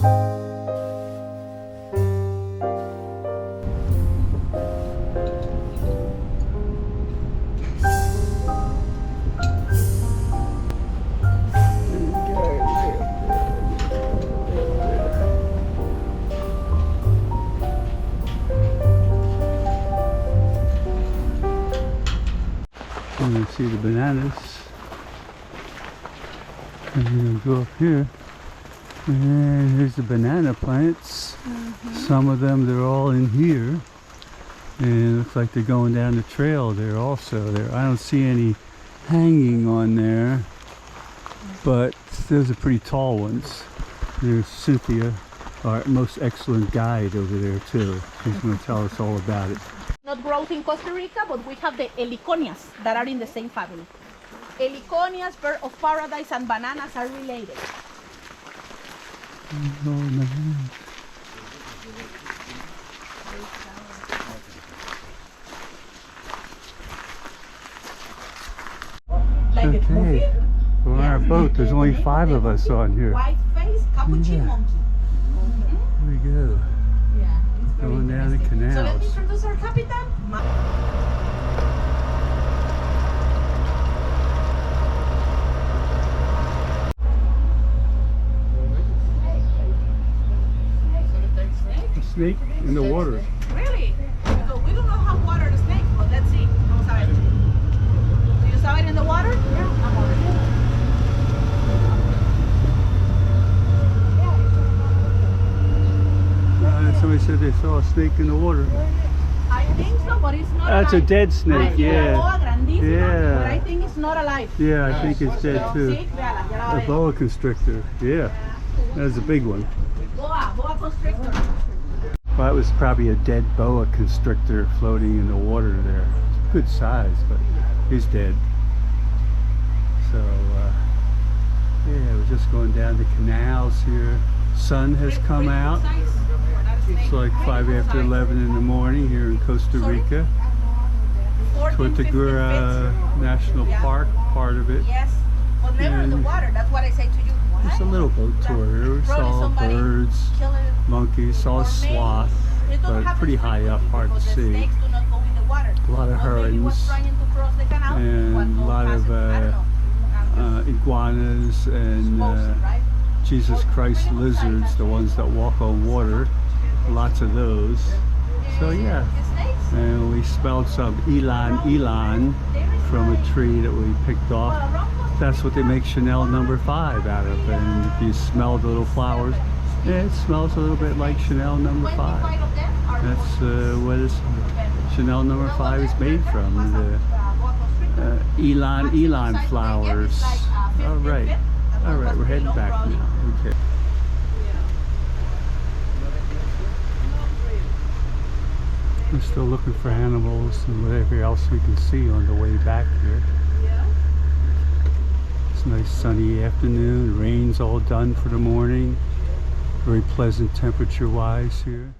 You can see the bananas, and you're going to go up here, and here's the banana plants. Some of them, they're all in here, and it looks like they're going down the trail there also. I don't see any hanging on there, but those are pretty tall ones. There's Cynthia, our most excellent guide over there too. She's going to tell us all about it. Not growth in Costa Rica, but we have the heliconias that are in the same family. Heliconias, bird of paradise, and bananas are related. Like okay, we're on our boat. There's only 5 of us on here. White face capuchin monkey. Here we go. Yeah, going down the canals. So let me introduce our captain. A snake in the water. Really? So we don't know how to water the snake, but let's see. Vamos a ver. Do you saw it in the water? Yeah. Somebody said they saw a snake in the water. I think so, but it's not That's alive. a dead snake, yeah. Yeah. But I think it's not alive. Yeah, I think it's dead too. A boa constrictor, yeah. That's a big one. Boa constrictor. Well, that was probably a dead boa constrictor floating in the water there. Good size, but he's dead. So, yeah, we're just going down the canals here. Sun has come out. It's like 5 after 11 in the morning here in Costa Rica. Tortuguero National Park, part of it. Yes, but never in the water. That's what I say to you. Just a little boat tour here. We saw birds, monkeys, saw a sloth, but pretty high up, hard to see. A lot of herons and a lot of iguanas and Jesus Christ lizards, the ones that walk on water. Lots of those. So yeah, and we smelled some ylang from a tree that we picked off. That's what they make Chanel No. 5 out of, and if you smell the little flowers, yeah, it smells a little bit like Chanel No. 5. That's what Chanel No. 5 is made from, the ylang flowers. All right, we're heading back now. Okay. We're still looking for animals and whatever else we can see on the way back here. It's a nice sunny afternoon. The rain's all done for the morning. Very pleasant temperature wise here.